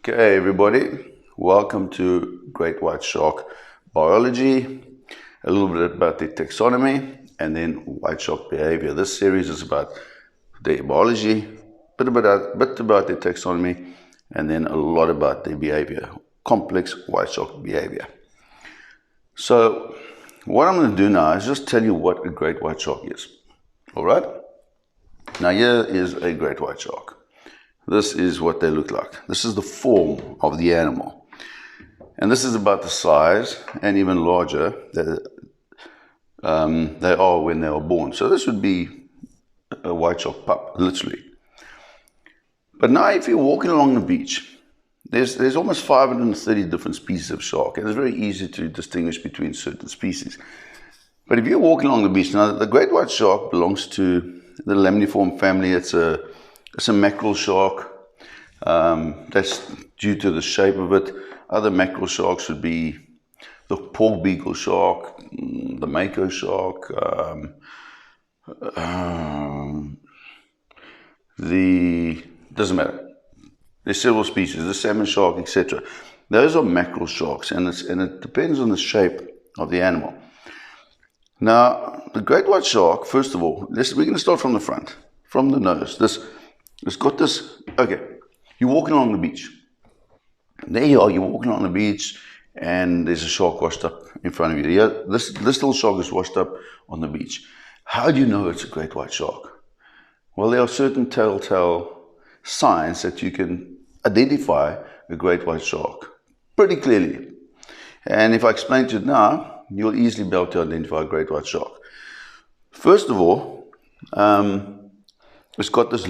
Okay, everybody, welcome to Great White Shark Biology, a little bit about the taxonomy, and then white shark behavior. This series is about their biology, bit about their taxonomy, and then a lot about their behavior, complex white shark behavior. So, what I'm going to do now is just tell you what a great white shark is. All right? Now, here is a great white shark. This is what they look like. This is the form of the animal. And this is about the size and even larger that they are when they are born. So this would be a white shark pup, literally. But now if you're walking along the beach, there's almost 530 different species of shark, and it's very easy to distinguish between certain species. But if you're walking along the beach, now the great white shark belongs to the laminiform family. It's a mackerel shark. That's due to the shape of it. Other mackerel sharks would be the pork beagle shark, the mako shark, doesn't matter. There's several species, the salmon shark, etc. Those are mackerel sharks, and it depends on the shape of the animal. Now, the great white shark, first of all, we're going to start from the front, from the nose. It's got this, okay, you're walking along the beach. There you are, you're walking along the beach, and there's a shark washed up in front of you. Yeah, this little shark is washed up on the beach. How do you know it's a great white shark? Well, there are certain telltale signs that you can identify a great white shark pretty clearly. And if I explain to you now, you'll easily be able to identify a great white shark. First of all, it's got this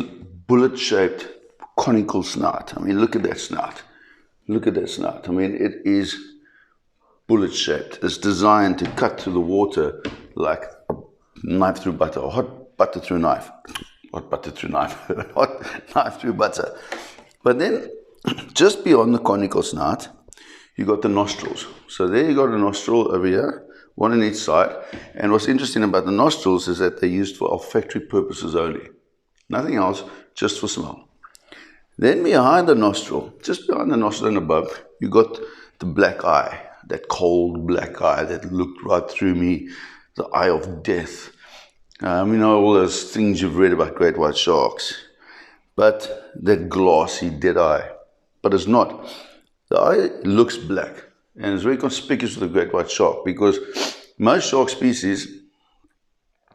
bullet-shaped conical snout. I mean, look at that snout. Look at that snout. I mean, it is bullet-shaped. It's designed to cut through the water like a knife through butter, or hot butter through knife. Hot butter through knife. Hot knife through butter. But then, just beyond the conical snout, you got the nostrils. So there you got a nostril over here, one on each side. And what's interesting about the nostrils is that they're used for olfactory purposes only. Nothing else, just for smell. Then behind the nostril, just behind the nostril and above, you got the black eye, that cold black eye that looked right through me, the eye of death. You know, all those things you've read about great white sharks. But that glassy dead eye. But it's not. The eye looks black, and it's very conspicuous with the great white shark because most shark species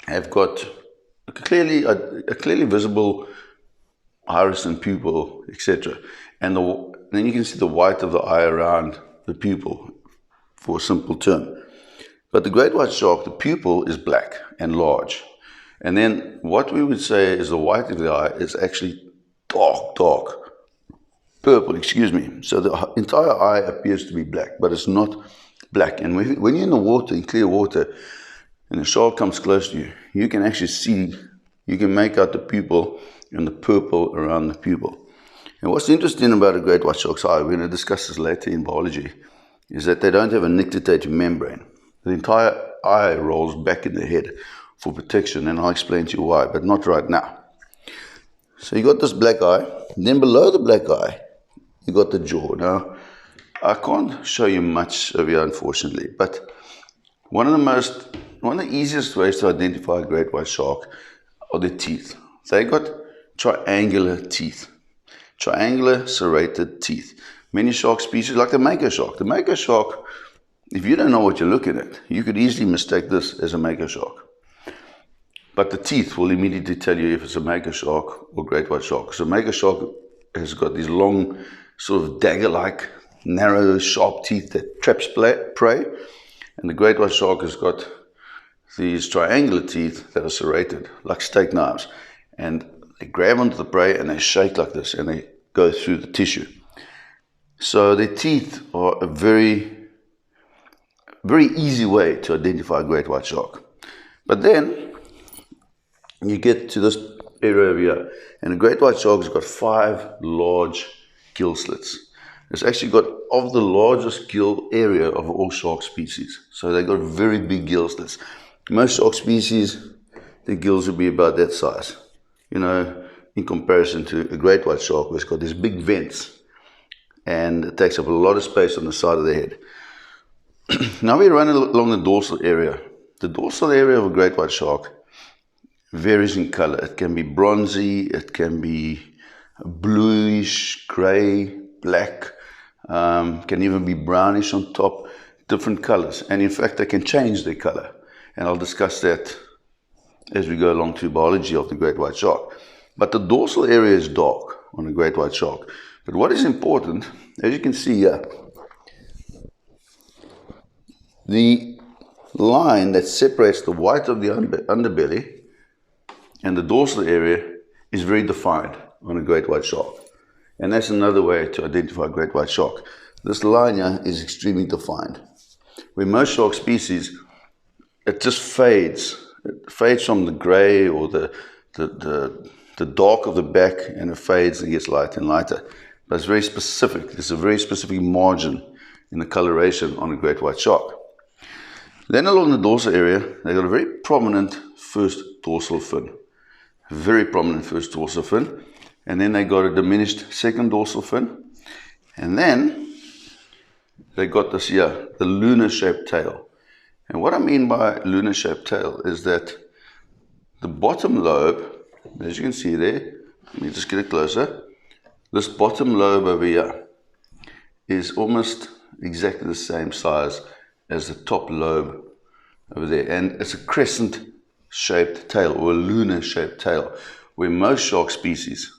have got a clearly visible iris and pupil, etc. And then you can see the white of the eye around the pupil, for a simple term. But the great white shark, the pupil is black and large. And then what we would say is the white of the eye is actually dark purple, excuse me. So the entire eye appears to be black, but it's not black. And when you're in the water, in clear water, and the shark comes close to you, you can actually see, you can make out the pupil and the purple around the pupil. And what's interesting about a great white shark's eye, we're going to discuss this later in biology, is that they don't have a nictitating membrane. The entire eye rolls back in the head for protection, and I'll explain to you why, but not right now. So you got this black eye, and then below the black eye, you got the jaw. Now, I can't show you much of here, unfortunately, but one of the easiest ways to identify a great white shark are the teeth. They got triangular teeth, triangular serrated teeth. Many shark species, like the mako shark, if you don't know what you're looking at, you could easily mistake this as a mako shark. But the teeth will immediately tell you if it's a mako shark or great white shark. So mako shark has got these long, sort of dagger-like, narrow, sharp teeth that traps prey. And the great white shark has got these triangular teeth that are serrated, like steak knives. And they grab onto the prey and they shake like this, and they go through the tissue. So their teeth are a very, very easy way to identify a great white shark. But then you get to this area over here, and a great white shark has got 5 large gill slits. It's actually got of the largest gill area of all shark species. So they've got very big gill slits. Most shark species, the gills would be about that size, you know, in comparison to a great white shark, which has got these big vents and it takes up a lot of space on the side of the head. Now we run along the dorsal area. The dorsal area of a great white shark varies in color. It can be bronzy, it can be bluish, gray, black, can even be brownish on top, different colors. And in fact, they can change their color. And I'll discuss that as we go along to biology of the great white shark. But the dorsal area is dark on a great white shark. But what is important, as you can see here, the line that separates the white of the underbelly and the dorsal area is very defined on a great white shark. And that's another way to identify a great white shark. This line here is extremely defined. Where most shark species, it just fades. It fades from the gray or the dark of the back, and it fades and gets lighter and lighter. But it's very specific. There's a very specific margin in the coloration on a great white shark. Then along the dorsal area, they've got a very prominent first dorsal fin. Very prominent first dorsal fin. And then they got a diminished second dorsal fin. And then they got this here, the lunar-shaped tail. And what I mean by lunar-shaped tail is that the bottom lobe, as you can see there, let me just get it closer. This bottom lobe over here is almost exactly the same size as the top lobe over there. And it's a crescent-shaped tail or a lunar-shaped tail, where most shark species,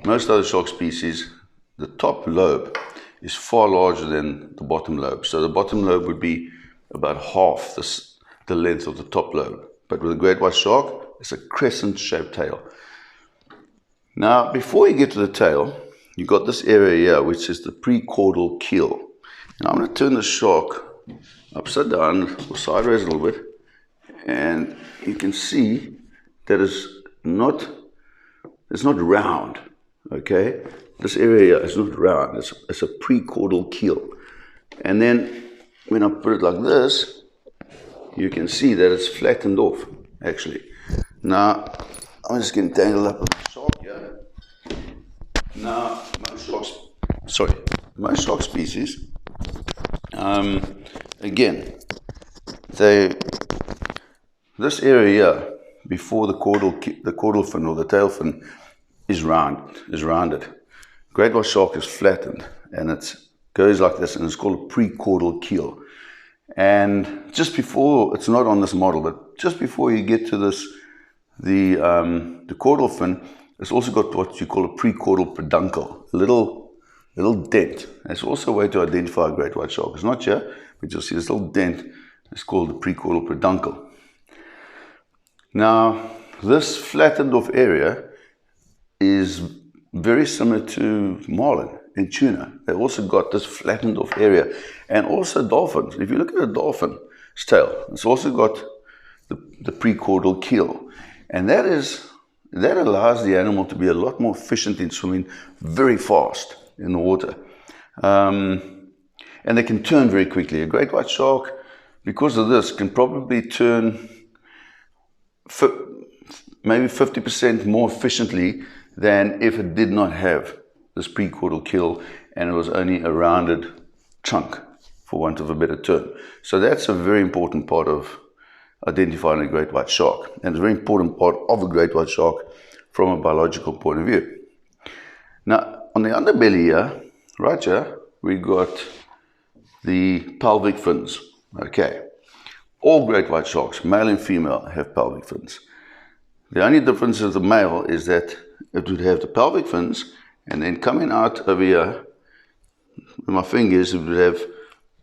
most other shark species, the top lobe is far larger than the bottom lobe. So the bottom lobe would be about half the length of the top lobe. But with a great white shark, it's a crescent-shaped tail. Now, before you get to the tail, you've got this area here, which is the precaudal keel. Now, I'm going to turn the shark upside down or sideways a little bit, and you can see that it's not round, okay? This area is not round, it's a precaudal keel. And then when I put it like this, you can see that it's flattened off, actually. Now, I'm just getting tangled up with the shark here. Now, most shark species, again, this area here, before the caudal fin or the tail fin is rounded. Great white shark is flattened, and it goes like this, and it's called a precaudal keel. And just before, it's not on this model, but just before you get to this, the caudal fin, it's also got what you call a precaudal peduncle, a little dent. It's also a way to identify a great white shark. It's not here, but you'll see this little dent. It's called the precaudal peduncle. Now, this flattened off area is very similar to marlin and tuna. They've also got this flattened off area. And also dolphins. If you look at a dolphin's tail, it's also got the precaudal keel. And that allows the animal to be a lot more efficient in swimming very fast in the water. And they can turn very quickly. A great white shark, because of this, can probably turn maybe 50% more efficiently than if it did not have this precaudal keel and it was only a rounded chunk, for want of a better term. So that's a very important part of identifying a great white shark, and it's a very important part of a great white shark from a biological point of view. Now, on the underbelly here, right here, we got the pelvic fins. Okay. All great white sharks, male and female, have pelvic fins. The only difference of the male is that it would have the pelvic fins, and then coming out over here, with my fingers, it would have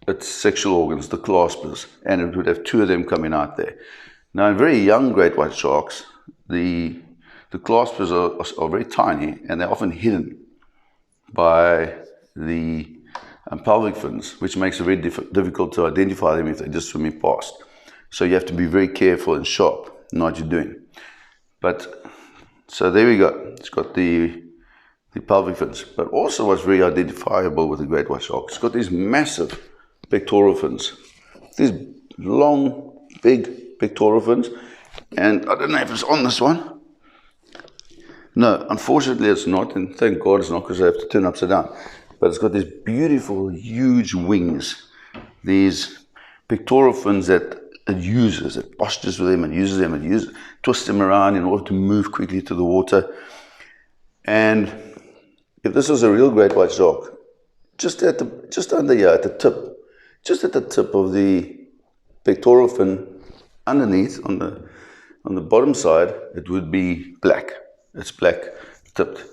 its sexual organs, the claspers, and it would have two of them coming out there. Now, in very young great white sharks, the claspers are very tiny, and they're often hidden by the pelvic fins, which makes it very difficult to identify them if they're just swimming past. So you have to be very careful and sharp in what you're doing. But, so there we go. It's got the pelvic fins. But also what's very identifiable with the great white shark, it's got these massive pectoral fins. These long, big pectoral fins. And I don't know if it's on this one. No, unfortunately it's not. And thank God it's not, because I have to turn upside down. but it's got these beautiful, huge wings, these pectoral fins that it uses, it postures with them, it uses them, twists them around in order to move quickly to the water. And if this was a real great white shark, just under here at the tip, just at the tip of the pectoral fin, underneath on the bottom side, it would be black. It's black tipped.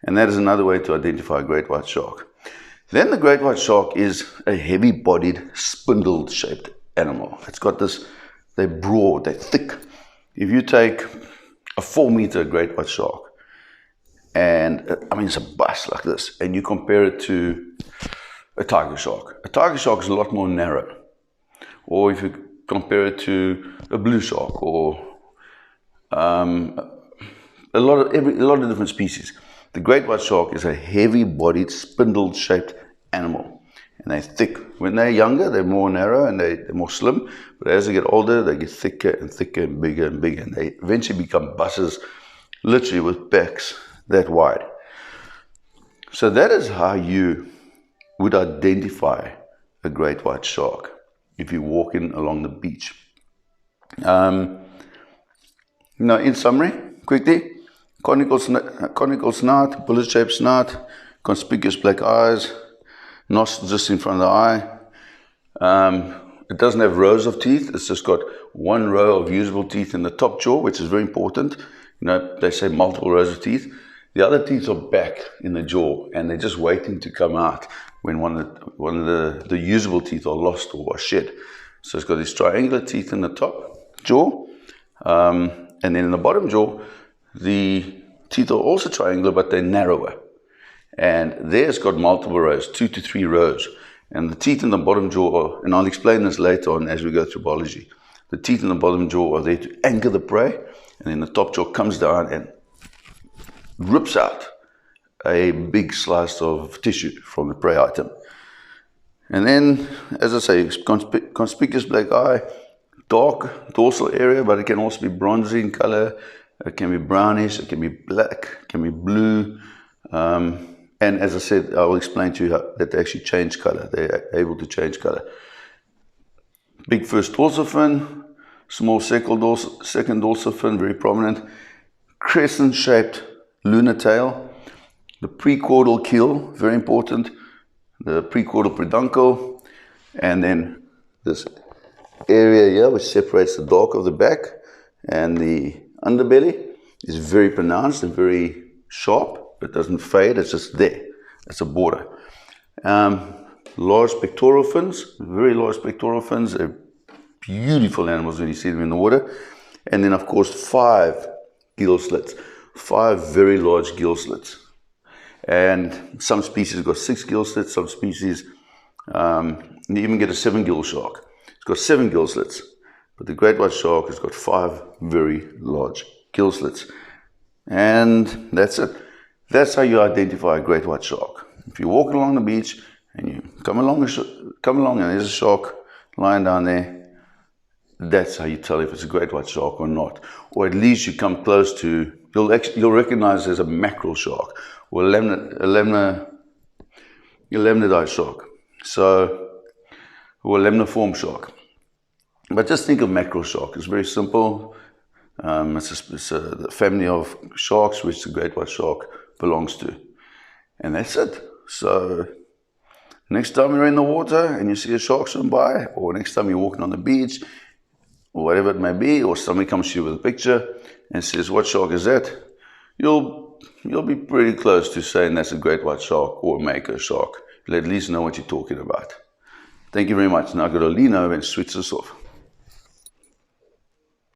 And that is another way to identify a great white shark. Then the great white shark is a heavy-bodied, spindle-shaped animal. It's got this, they're broad, they're thick. If you take a 4-meter great white shark, and it's a bust like this, and you compare it to a tiger shark is a lot more narrow. Or if you compare it to a blue shark, or a lot of different species. The great white shark is a heavy-bodied, spindle-shaped animal, and they're thick. When they're younger, they're more narrow and they're more slim, but as they get older, they get thicker and thicker and bigger, and they eventually become buses, literally with backs that wide. So that is how you would identify a great white shark if you're walking along the beach. Now, in summary, quickly, conical snout, bullet-shaped snout, conspicuous black eyes, nostrils just in front of the eye. It doesn't have rows of teeth. It's just got one row of usable teeth in the top jaw, which is very important. They say multiple rows of teeth. The other teeth are back in the jaw, and they're just waiting to come out when one of the usable teeth are lost or are shed. So it's got these triangular teeth in the top jaw, and then in the bottom jaw, the teeth are also triangular, but they're narrower. And there's got multiple rows, 2 to 3 rows. And the teeth in the bottom jaw are, and I'll explain this later on as we go through biology, the teeth in the bottom jaw are there to anchor the prey, and then the top jaw comes down and rips out a big slice of tissue from the prey item. And then, as I say, conspicuous black eye, dark dorsal area, but it can also be bronzy in color. It can be brownish, it can be black, it can be blue. And as I said, I will explain to you that they actually change color. They're able to change color. Big first dorsal fin, small second dorsal fin, very prominent. Crescent-shaped lunar tail. The precaudal keel, very important. The precaudal peduncle. And then this area here, which separates the dark of the back and the underbelly, is very pronounced and very sharp. It doesn't fade, it's just there. It's a border. Large pectoral fins, very large pectoral fins. They're beautiful animals when you see them in the water. And then, of course, 5 gill slits. 5 very large gill slits. And some species got 6 gill slits, some species, you even get a 7-gill shark. It's got 7 gill slits. But the great white shark has got 5 very large gill slits. And that's it. That's how you identify a great white shark. If you're walking along the beach and you come along and there's a shark lying down there, that's how you tell if it's a great white shark or not. Or at least you come close to, you'll recognize as a mackerel shark or a lemnidite shark. Or a lemniform shark. But just think of mackerel shark. It's very simple. It's a family of sharks which the great white shark belongs to. And that's it. So next time you're in the water and you see a shark swim by, or next time you're walking on the beach, or whatever it may be, or somebody comes to you with a picture and says, "What shark is that?" You'll be pretty close to saying that's a great white shark or a mako shark. You'll at least know what you're talking about. Thank you very much. Now I've got to lean over and switch this off.